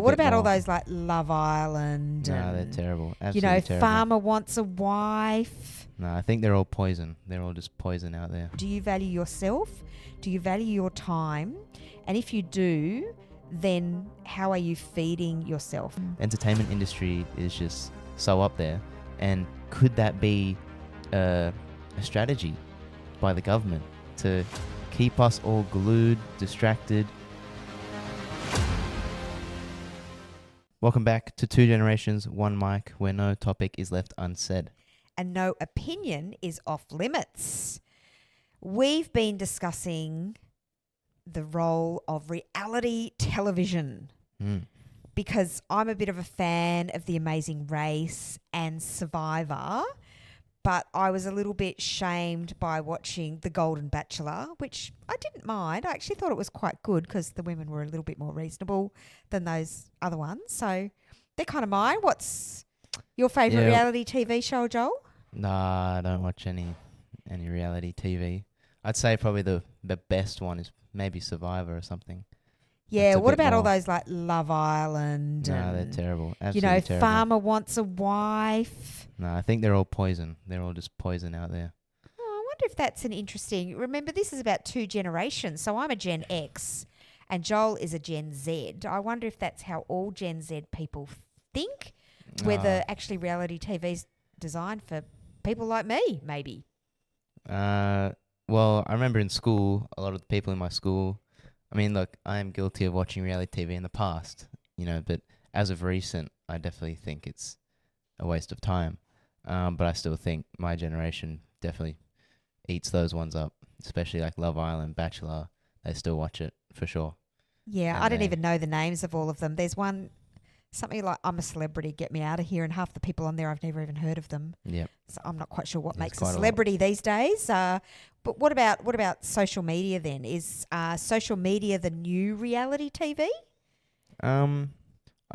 what about all more. those like Love Island No, they're and, terrible. you Absolutely know, terrible. Farmer Wants a Wife? No, I think they're all poison. They're all just poison out there. Do you value yourself? Do you value your time? And if you do, then how are you feeding yourself? Entertainment industry is just so up there. And could that be a strategy by the government to keep us all glued, distracted? Welcome back to Two Generations, One Mic, where no topic is left unsaid. And no opinion is off limits. We've been discussing the role of reality television because I'm a bit of a fan of The Amazing Race and Survivor, but I was a little bit shamed by watching The Golden Bachelor, which I didn't mind. I actually thought it was quite good because the women were a little bit more reasonable than those other ones. So they're kind of mine. What's your favourite reality TV show, Joel? Nah, I don't watch any reality TV. I'd say probably the best one is maybe Survivor or something. Yeah, what about all those like Love Island? No, they're terrible. Absolutely you know, terrible. Farmer Wants a Wife. No, I think they're all poison. They're all just poison out there. Oh, I wonder if that's an interesting... Remember, this is about two generations. So I'm a Gen X and Joel is a Gen Z. I wonder if that's how all Gen Z people think, whether actually reality TV's designed for people like me, maybe. Well, I remember in school, a lot of the people in my school... I mean, look, I am guilty of watching reality TV in the past, but as of recent, I definitely think it's a waste of time. But I still think my generation definitely eats those ones up, especially like Love Island, Bachelor. They still watch it for sure. Yeah, I don't even know the names of all of them. There's one, something like I'm a Celebrity, Get Me Out of Here, and half the people on there I've never even heard of them. Yep. So I'm not quite sure what There's makes a celebrity these days. But what about social media then? Is social media the new reality TV? I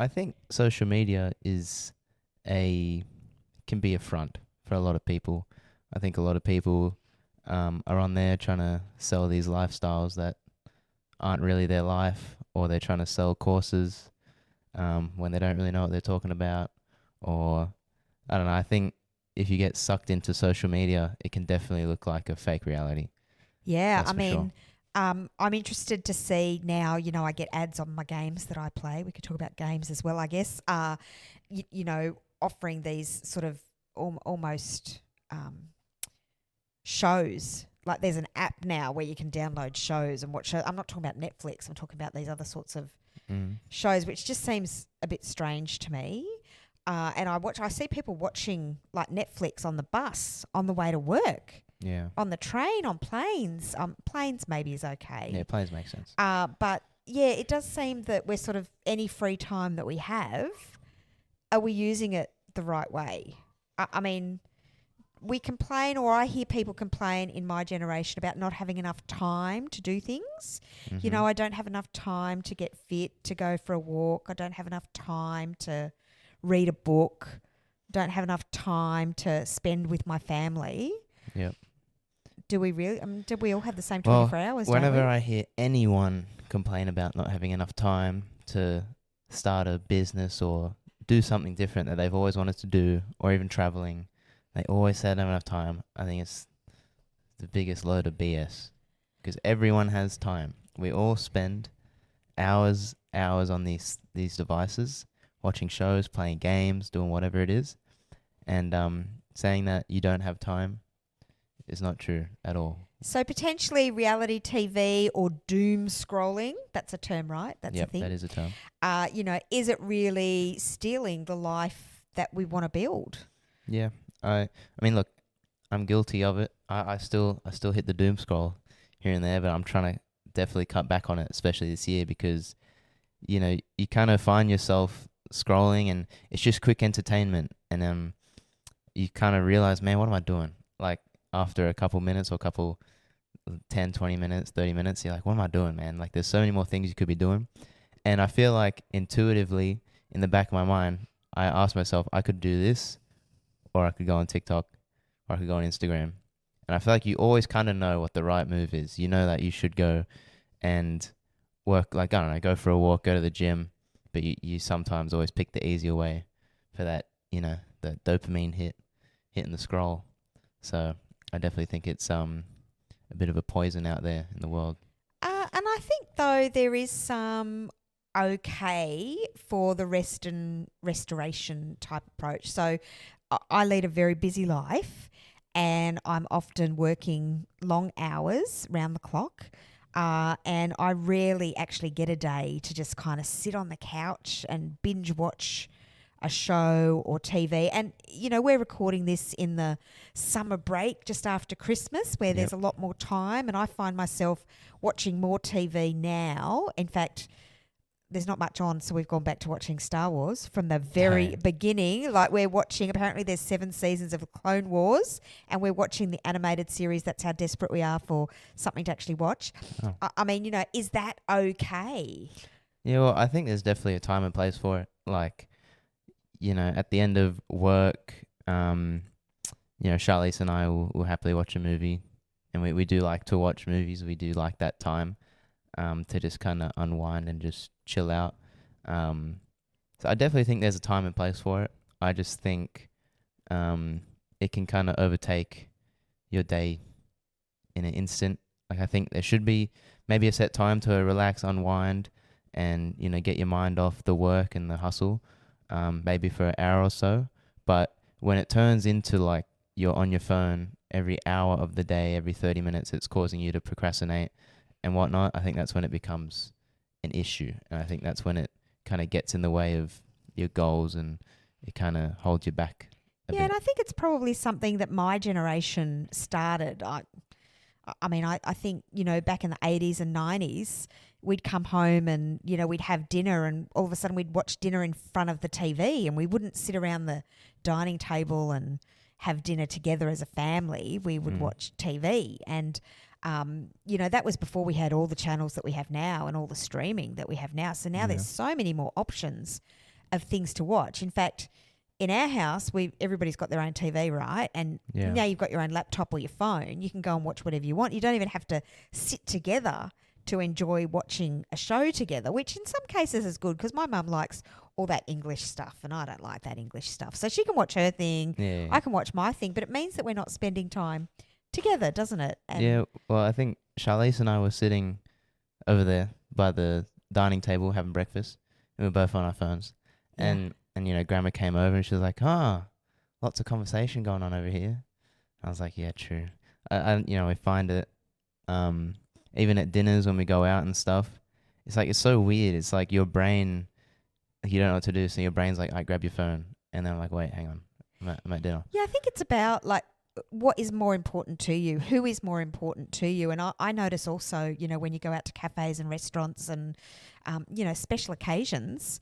think social media can be a front for a lot of people. I think a lot of people are on there trying to sell these lifestyles that aren't really their life, or they're trying to sell courses when they don't really know what they're talking about, or I don't know. I think if you get sucked into social media, it can definitely look like a fake reality. Yeah, That's for sure. I'm interested to see now, I get ads on my games that I play. We could talk about games as well, I guess. Offering these sort of almost shows. Like there's an app now where you can download shows and watch shows. I'm not talking about Netflix. I'm talking about these other sorts of shows, which just seems a bit strange to me. And I see people watching like Netflix on the bus on the way to work. Yeah. On the train, on planes. Planes maybe is okay. Yeah, planes make sense. But yeah, it does seem that we're sort of any free time that we have, are we using it the right way? I mean, we complain, or I hear people complain in my generation about not having enough time to do things. Mm-hmm. I don't have enough time to get fit, to go for a walk. I don't have enough time to read a book. Don't have enough time to spend with my family. Yep. Do we really? Do we all have the same 24 hours? Whenever I hear anyone complain about not having enough time to start a business or do something different that they've always wanted to do, or even traveling, they always say they don't have enough time. I think it's the biggest load of BS, because everyone has time. We all spend hours on these devices, watching shows, playing games, doing whatever it is, and saying that you don't have time is not true at all. So potentially reality TV or doom scrolling, that's a term, right? That's a thing. That is a term. Is it really stealing the life that we want to build? Yeah. I mean, look, I'm guilty of it. I still hit the doom scroll here and there, but I'm trying to definitely cut back on it, especially this year, because, you kind of find yourself scrolling and it's just quick entertainment. And you kind of realize, man, what am I doing? Like, after a couple minutes or 10, 20 minutes, 30 minutes, you're like, what am I doing, man? Like, there's so many more things you could be doing. And I feel like intuitively, in the back of my mind, I ask myself, I could do this, or I could go on TikTok, or I could go on Instagram. And I feel like you always kind of know what the right move is. You know that you should go and work, like, I don't know, go for a walk, go to the gym, but you sometimes always pick the easier way for that, the dopamine hitting the scroll. So I definitely think it's a bit of a poison out there in the world. And I think, though, there is some okay for the rest and restoration type approach. So I lead a very busy life, and I'm often working long hours round the clock. And I rarely actually get a day to just kind of sit on the couch and binge watch a show or TV. And, we're recording this in the summer break just after Christmas where there's a lot more time. And I find myself watching more TV now. In fact, there's not much on, so we've gone back to watching Star Wars from the very beginning. Like, we're watching, apparently there's 7 seasons of Clone Wars, and we're watching the animated series. That's how desperate we are for something to actually watch. Oh. I mean, is that okay? Yeah, well, I think there's definitely a time and place for it. Like, at the end of work, Charlize and I will happily watch a movie, and we do like to watch movies. We do like that time to just kind of unwind and just chill out. So I definitely think there's a time and place for it. I just think it can kind of overtake your day in an instant. Like, I think there should be maybe a set time to relax, unwind, and get your mind off the work and the hustle, maybe for an hour or so. But when it turns into like you're on your phone every hour of the day, every 30 minutes, it's causing you to procrastinate and whatnot, I think that's when it becomes an issue. And I think that's when it kind of gets in the way of your goals, and it kind of holds you back a bit. And I think it's probably something that my generation started. I mean, I think, back in the 80s and 90s, we'd come home and, we'd have dinner, and all of a sudden we'd watch dinner in front of the TV, and we wouldn't sit around the dining table and have dinner together as a family. We would watch TV. And, that was before we had all the channels that we have now and all the streaming that we have now. So now there's so many more options of things to watch. In fact, in our house, everybody's got their own TV, right? And now you've got your own laptop or your phone. You can go and watch whatever you want. You don't even have to sit together to enjoy watching a show together, which in some cases is good, because my mum likes all that English stuff and I don't like that English stuff. So she can watch her thing. Yeah. I can watch my thing, but it means that we're not spending time together, doesn't it? And well, I think Charlize and I were sitting over there by the dining table having breakfast, and we were both on our phones. And Grandma came over and she was like, lots of conversation going on over here. I was like, yeah, true. We find it, even at dinners when we go out and stuff, it's so weird. It's like your brain, you don't know what to do. So your brain's like, I grab your phone. And then I'm like, wait, hang on. I'm at dinner. Yeah, I think it's about like, what is more important to you? Who is more important to you? And I notice also, when you go out to cafes and restaurants and, special occasions,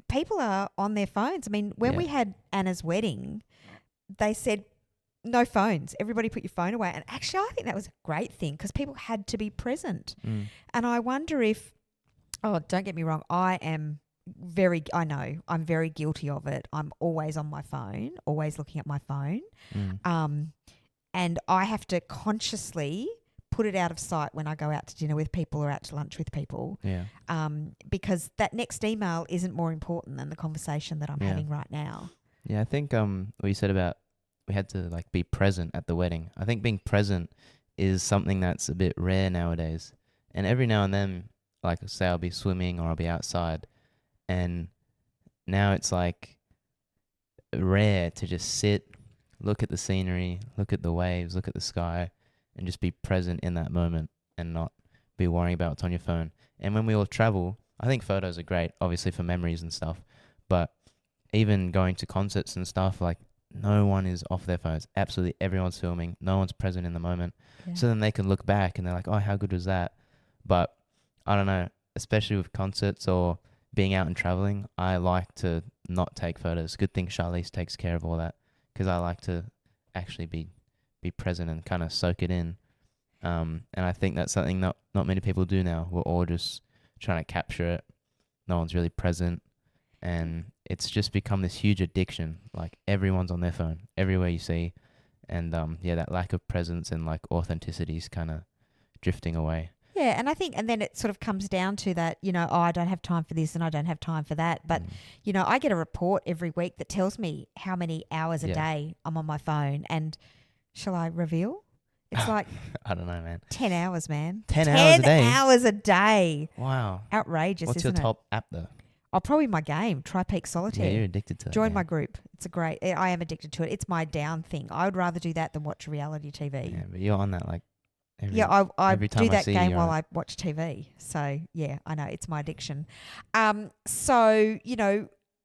people are on their phones. I mean, when we had Anna's wedding, they said, no phones. Everybody put your phone away. And actually, I think that was a great thing, because people had to be present. And I wonder if, don't get me wrong, I'm very guilty of it. I'm always on my phone, always looking at my phone. And I have to consciously put it out of sight when I go out to dinner with people or out to lunch with people. Because that next email isn't more important than the conversation that I'm having right now. Yeah, I think what you said about we had to like be present at the wedding. I think being present is something that's a bit rare nowadays. And every now and then, like say I'll be swimming or I'll be outside, and now it's like rare to just sit, look at the scenery, look at the waves, look at the sky, and just be present in that moment and not be worrying about what's on your phone. And when we all travel, I think photos are great, obviously for memories and stuff, but even going to concerts and stuff, like no one is off their phones. Absolutely everyone's filming. No one's present in the moment. So then they can look back and they're like, oh, how good was that? But I don't know, especially with concerts or being out and traveling, I like to not take photos. Good thing Charlize takes care of all that, because I like to actually be present and kind of soak it in. And I think that's something not many people do now. We're all just trying to capture it. No one's really present. And it's just become this huge addiction. Like everyone's on their phone, everywhere you see. And that lack of presence and like authenticity is kind of drifting away. Yeah, Yeah, and I think, and then it sort of comes down to that, I don't have time for this and I don't have time for that. But, I get a report every week that tells me how many hours a day I'm on my phone. And shall I reveal? It's like I don't know, man. 10 hours, man. 10 hours a day? 10 hours a day. Wow. Outrageous, What's your isn't it? top app, though? Oh, probably my game, Tri-Peak Solitaire. Yeah, you're addicted to that. Join my group. It's I am addicted to it. It's my down thing. I would rather do that than watch reality TV. Yeah, but you're on that like every I every time do that I see game you, while I watch TV. So, yeah, I know. It's my addiction. So,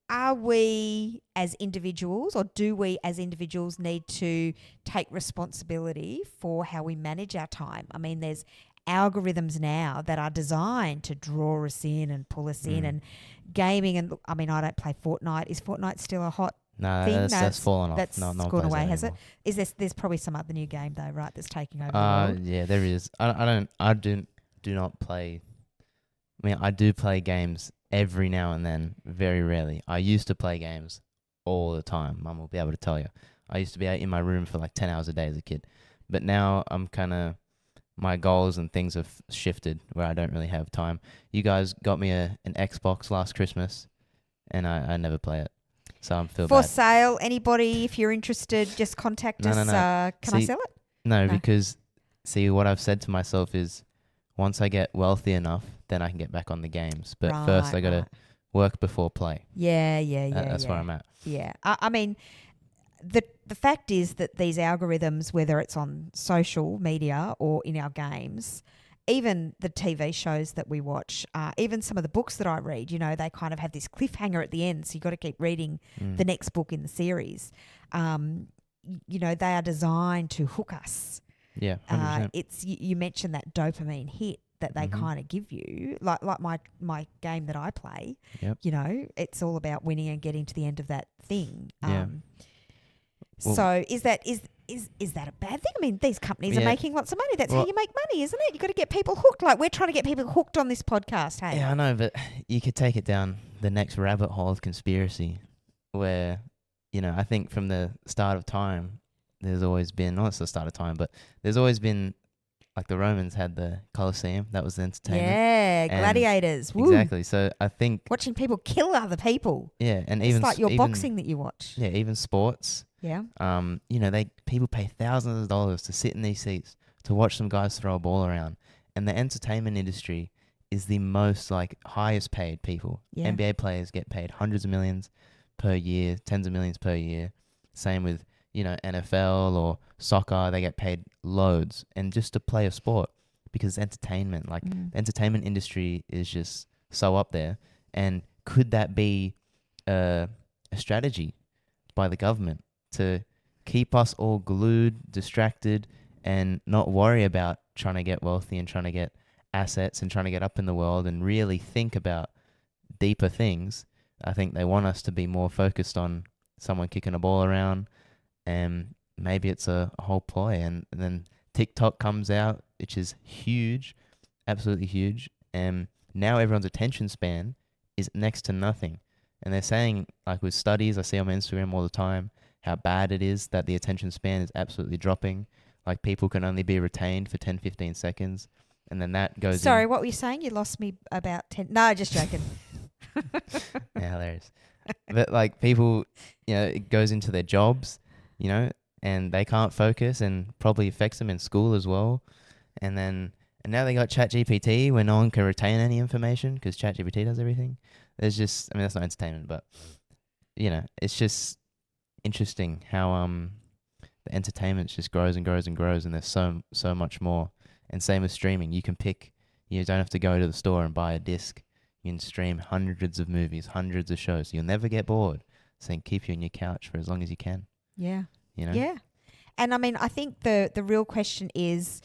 are we as individuals, or do we as individuals need to take responsibility for how we manage our time? I mean, there's algorithms now that are designed to draw us in and pull us in, and gaming. And I mean, I don't play Fortnite. Is Fortnite still a hot thing? That's fallen off. That's no gone away, has anymore. it? There's probably some other new game though, right? That's taking over the world. Yeah, there is. I do not play. I mean, I do play games every now and then, very rarely. I used to play games all the time. Mum will be able to tell you. I used to be out in my room for like 10 hours a day as a kid. But now my goals and things have shifted where I don't really have time. You guys got me an Xbox last Christmas, and I never play it. So I'm feel For bad. sale, anybody, if you're interested, just contact us. No. Can I sell it? No, because what I've said to myself is once I get wealthy enough, then I can get back on the games. But first I got to work before play. Yeah. That's where I'm at. Yeah. I mean, the fact is that these algorithms, whether it's on social media or in our games, even the TV shows that we watch, even some of the books that I read, they kind of have this cliffhanger at the end. So you've got to keep reading the next book in the series. They are designed to hook us. Yeah, 100%. It's you mentioned that dopamine hit that they kind of give you, like my game that I play. Yep. It's all about winning and getting to the end of that thing. Yeah. So is that a bad thing? I mean, these companies are making lots of money. That's how you make money, isn't it? You've got to get people hooked. Like we're trying to get people hooked on this podcast. Hey. Yeah, I know, but you could take it down the next rabbit hole of conspiracy, where I think from the start of time, there's always been, not the start of time, but there's always been, like the Romans had the Colosseum. That was the entertainment. Yeah, gladiators. Woo. Exactly. So I think watching people kill other people. Yeah, and it's like your boxing that you watch. Yeah, even sports. Yeah. People pay thousands of dollars to sit in these seats to watch some guys throw a ball around, and the entertainment industry is the most highest paid people. Yeah. NBA players get paid hundreds of millions per year, tens of millions per year. Same with NFL or soccer, they get paid loads, and just to play a sport because it's entertainment. The entertainment industry is just so up there. And could that be a strategy by the government to keep us all glued, distracted, and not worry about trying to get wealthy and trying to get assets and trying to get up in the world and really think about deeper things? I think they want us to be more focused on someone kicking a ball around, and maybe it's a whole ploy. And then TikTok comes out, which is huge, absolutely huge. And now everyone's attention span is next to nothing. And they're saying, like with studies, I see on my Instagram all the time, how bad it is that the attention span is absolutely dropping. Like people can only be retained for 10, 15 seconds. And then that goes Sorry, what were you saying? You lost me about 10. No, just joking. Yeah, hilarious. But people, it goes into their jobs, and they can't focus, and probably affects them in school as well. And now they got ChatGPT where no one can retain any information because ChatGPT does everything. There's just, that's not entertainment, but it's just interesting how the entertainment just grows and grows and grows, and there's so much more. And same with streaming. You can pick, you don't have to go to the store and buy a disc. You can stream hundreds of movies, hundreds of shows. You'll never get bored. So keep you on your couch for as long as you can. Yeah. Yeah. And I think the real question is,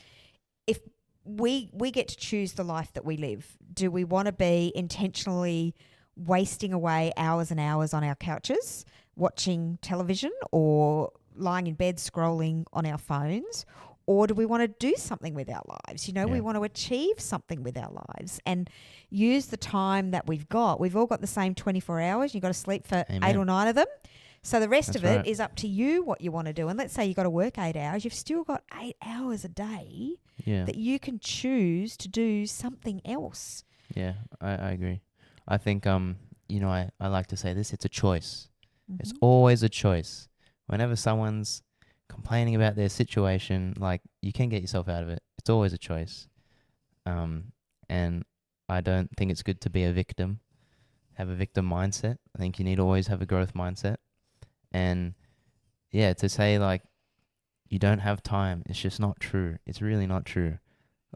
if we get to choose the life that we live, do we want to be intentionally wasting away hours and hours on our couches, watching television or lying in bed scrolling on our phones? Or do we want to do something with our lives? We want to achieve something with our lives and use the time that we've got. We've all got the same 24 hours. You've got to sleep for 8 or 9 of them. So the rest That's of it right. is up to you what you want to do. And let's say you got to work 8 hours, you've still got 8 hours a day Yeah. that you can choose to do something else. Yeah, I agree. I think I like to say this, it's a choice. It's Mhm. always a choice. Whenever someone's complaining about their situation, like you can get yourself out of it. It's always a choice. And I don't think it's good to be a victim, have a victim mindset. I think you need to always have a growth mindset. And yeah, to say like you don't have time, it's just not true. It's really not true.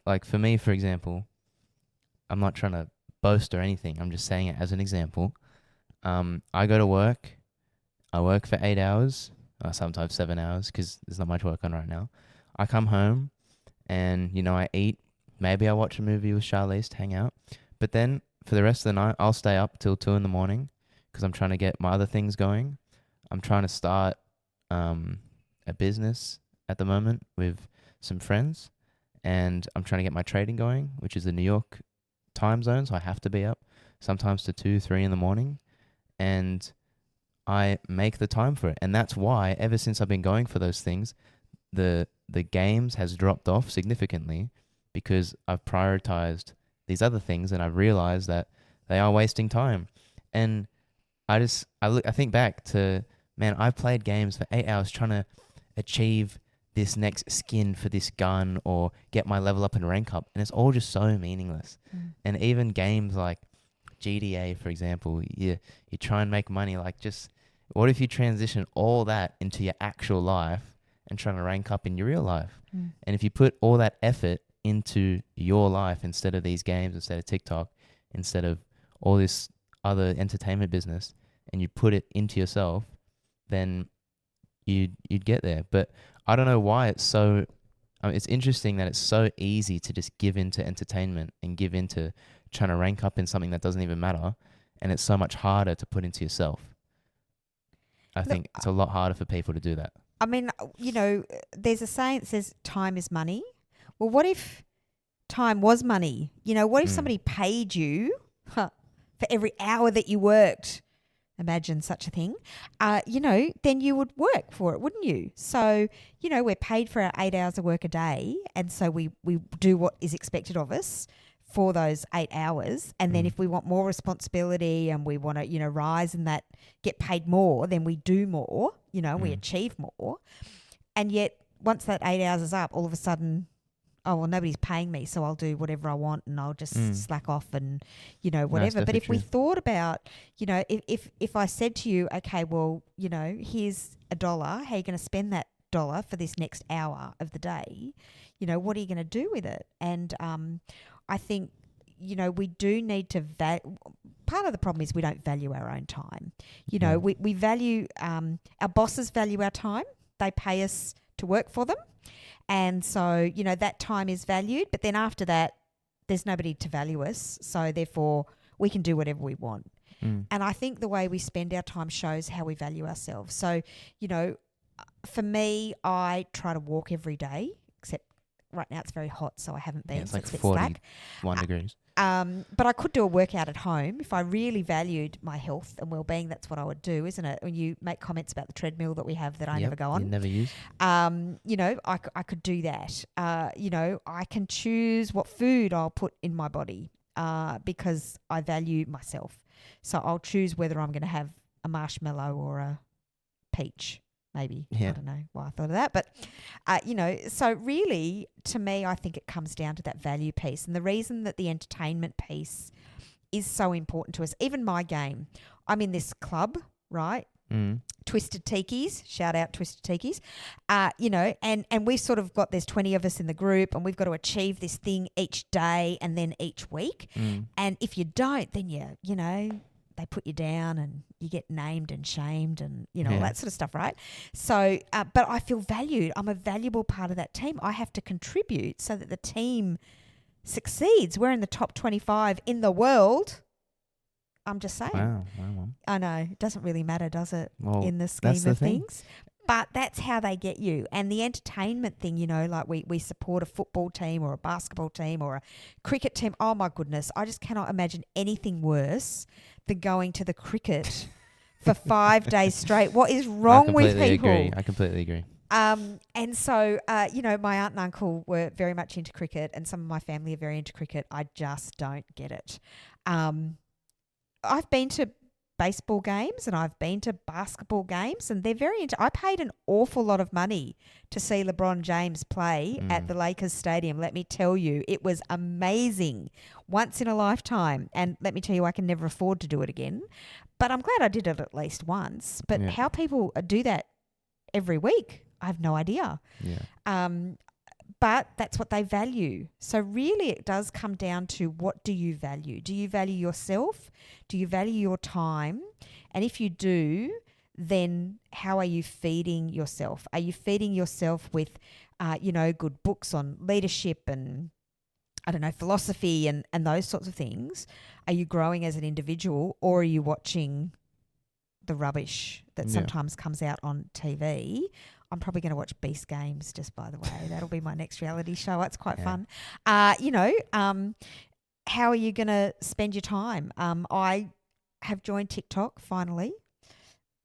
Like for me, for example, I'm not trying to boast or anything. I'm just saying it as an example. I go to work. I work for 8 hours, sometimes 7 hours, because there's not much work on right now. I come home and, I eat. Maybe I watch a movie with Charlize to hang out. But then for the rest of the night, I'll stay up till 2 in the morning because I'm trying to get my other things going. I'm trying to start a business at the moment with some friends. And I'm trying to get my trading going, which is the New York time zone. So I have to be up sometimes to 2, 3 in the morning. And I make the time for it. And that's why ever since I've been going for those things, the games has dropped off significantly because I've prioritized these other things and I've realized that they are wasting time. And I think back to, man, I've played games for 8 hours trying to achieve this next skin for this gun or get my level up and rank up, and it's all just so meaningless. And even games like GTA, for example, you try and make money. Like, just what if you transition all that into your actual life and trying to rank up in your real life? And if you put all that effort into your life instead of these games, instead of TikTok, instead of all this other entertainment business, and you put it into yourself, then you'd get there. But I don't know why it's so. It's interesting that it's so easy to just give into entertainment and give into trying to rank up in something that doesn't even matter, and it's so much harder to put into yourself. I Look, think it's a lot harder for people to do that. I mean, there's a saying that says time is money. Well, what if time was money? What if somebody paid you for every hour that you worked? Imagine such a thing. Then you would work for it, wouldn't you? So, we're paid for our 8 hours of work a day. And so we do what is expected of us for those 8 hours. And then if we want more responsibility and we want to, rise in that, get paid more, then we do more, we achieve more. And yet once that 8 hours is up, all of a sudden, oh, well, nobody's paying me, so I'll do whatever I want and I'll just slack off and, whatever. But if we thought about, if I said to you, okay, well, here's $1, how are you going to spend that dollar for this next hour of the day? What are you going to do with it? And I think, we do need to part of the problem is we don't value our own time. We value, our bosses value our time. They pay us to work for them. And so, that time is valued. But then after that, there's nobody to value us. So therefore, we can do whatever we want. And I think the way we spend our time shows how we value ourselves. So, for me, I try to walk every day, except right now it's very hot, so I haven't been. Yeah, it's so like it's a bit 41 degrees. But I could do a workout at home. If I really valued my health and well-being, that's what I would do, isn't it? When you make comments about the treadmill that we have that I never go on. You never use. I could do that. I can choose what food I'll put in my body because I value myself. So I'll choose whether I'm going to have a marshmallow or a peach. Maybe. Yeah. I don't know why I thought of that. But, so really, to me, I think it comes down to that value piece. And the reason that the entertainment piece is so important to us, even my game, I'm in this club, right? Twisted Tikis, shout out Twisted Tikis, and we've sort of got, there's 20 of us in the group and we've got to achieve this thing each day and then each week. And if you don't, then they put you down and you get named and shamed and, all that sort of stuff, right? So, but I feel valued. I'm a valuable part of that team. I have to contribute so that the team succeeds. We're in the top 25 in the world. I'm just saying. Wow. I know. It doesn't really matter, does it, Well, in the scheme that's the of thing. things? But that's how they get you. And the entertainment thing, like we support a football team or a basketball team or a cricket team. Oh, my goodness. I just cannot imagine anything worse than going to the cricket for 5 days straight. What is wrong with people? I completely agree. And so, my aunt and uncle were very much into cricket, and some of my family are very into cricket. I just don't get it. I've been to baseball games and I've been to basketball games, and they're very into. I paid an awful lot of money to see LeBron James play at the Lakers Stadium. Let me tell you, it was amazing, once in a lifetime. And let me tell you, I can never afford to do it again. But I'm glad I did it at least once. But how people do that every week, I have no idea. Yeah. But that's what they value. So really it does come down to, what do you value? Do you value yourself? Do you value your time? And if you do, then how are you feeding yourself? Are you feeding yourself with, good books on leadership and, philosophy and those sorts of things? Are you growing as an individual, or are you watching the rubbish that sometimes comes out on TV? I'm probably going to watch Beast Games, just by the way. That'll be my next reality show. It's quite fun. How are you going to spend your time? I have joined TikTok finally.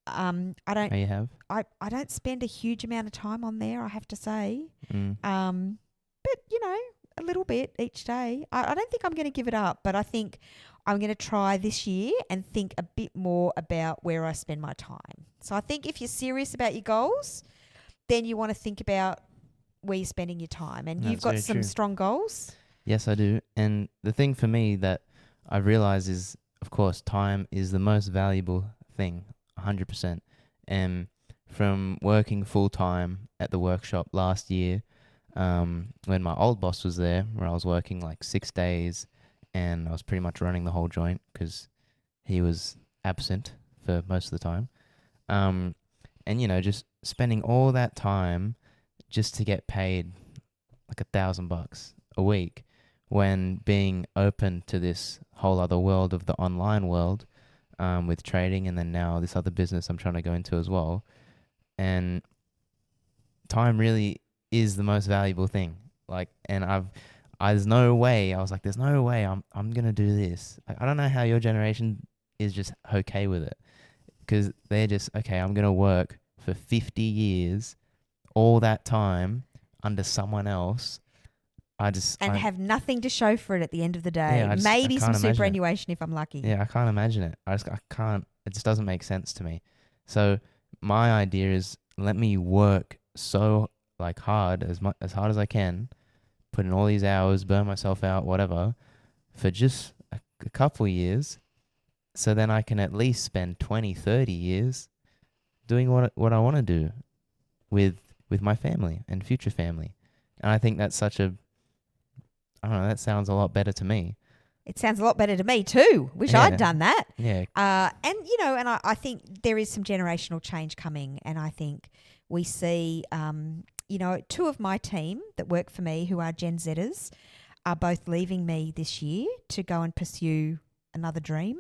I don't spend a huge amount of time on there, I have to say. But a little bit each day. I don't think I'm going to give it up, but I think I'm going to try this year and think a bit more about where I spend my time. So I think if you're serious about your goals, then you want to think about where you're spending your time. And you've got some strong goals. Yes, I do. And the thing for me that I realize is, of course, time is the most valuable thing, 100%. And from working full-time at the workshop last year, when my old boss was there, where I was working like 6 days, and I was pretty much running the whole joint because he was absent for most of the time. And, just spending all that time just to get paid like $1,000 a week, when being open to this whole other world of the online world, with trading, and then now this other business I'm trying to go into as well. And time really is the most valuable thing. There's no way I'm going to do this. I don't know how your generation is just okay with it. Because they're just, okay, I'm going to work for 50 years, all that time, under someone else. Have nothing to show for it at the end of the day. Yeah, maybe some superannuation if I'm lucky. Yeah, I can't imagine it. I can't, it just doesn't make sense to me. So my idea is, let me work so hard, as hard as I can, put in all these hours, burn myself out, whatever, for just a couple years. So then I can at least spend 20, 30 years doing what I want to do with my family and future family. And I think that's that sounds a lot better to me. It sounds a lot better to me too. Wish I'd done that. Yeah. And I think there is some generational change coming. And I think we see, two of my team that work for me, who are Gen Zers, are both leaving me this year to go and pursue another dream.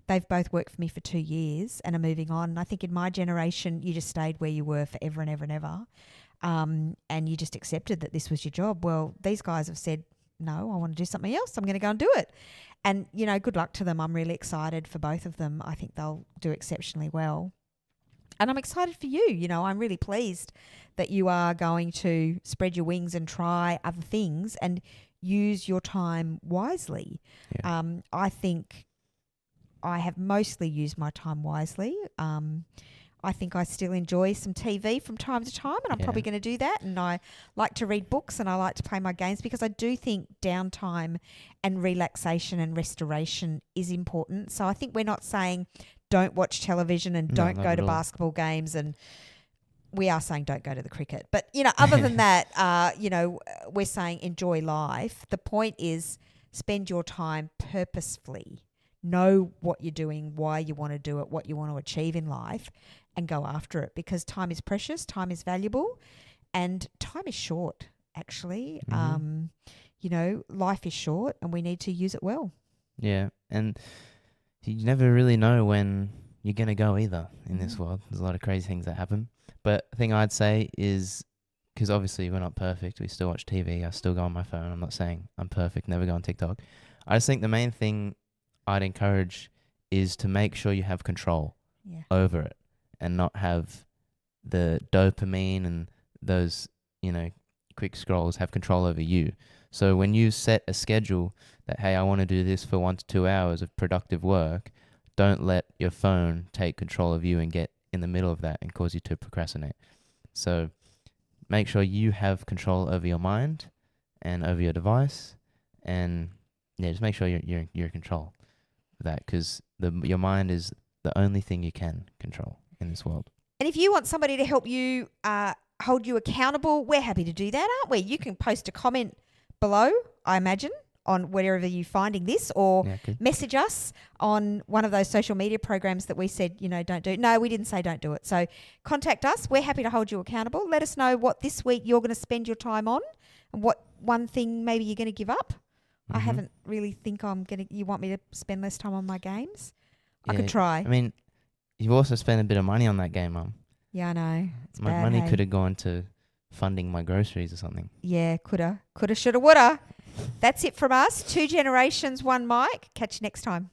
They've both worked for me for 2 years and are moving on. And I think in my generation, you just stayed where you were forever and ever and ever. And you just accepted that this was your job. Well, these guys have said, no, I want to do something else. I'm going to go and do it. And, good luck to them. I'm really excited for both of them. I think they'll do exceptionally well. And I'm excited for you. I'm really pleased that you are going to spread your wings and try other things and use your time wisely. Yeah. I think I have mostly used my time wisely. I think I still enjoy some TV from time to time, and I'm probably going to do that. And I like to read books and I like to play my games, because I do think downtime and relaxation and restoration is important. So I think we're not saying don't watch television and don't go to basketball games, and we are saying don't go to the cricket. But, other than that, we're saying enjoy life. The point is, spend your time purposefully. Know what you're doing, why you want to do it, what you want to achieve in life, and go after it, because time is precious, time is valuable, and time is short, actually. Life is short and we need to use it well. Yeah, and you never really know when you're going to go either in this world. There's a lot of crazy things that happen. But the thing I'd say is, because obviously we're not perfect, we still watch TV, I still go on my phone. I'm not saying I'm perfect, never go on TikTok. I just think the main thing I'd encourage is to make sure you have control over it and not have the dopamine and those, quick scrolls have control over you. So when you set a schedule that, hey, I want to do this for 1 to 2 hours of productive work, don't let your phone take control of you and get in the middle of that and cause you to procrastinate. So make sure you have control over your mind and over your device, and just make sure you're in control of that, because your mind is the only thing you can control in this world. And if you want somebody to help you hold you accountable, we're happy to do that, aren't we? You can post a comment below, I imagine, on wherever you're finding this, or message us on one of those social media programs that we said, don't do. No, we didn't say don't do it. So contact us. We're happy to hold you accountable. Let us know what this week you're going to spend your time on, and what one thing maybe you're going to give up. I haven't really think you want me to spend less time on my games? I could try. I mean, you've also spent a bit of money on that game, Mum. Yeah, I know. It's my bad, money could have gone to funding my groceries or something. Yeah, coulda, shoulda, woulda. That's it from us. 2 generations, 1 mic. Catch you next time.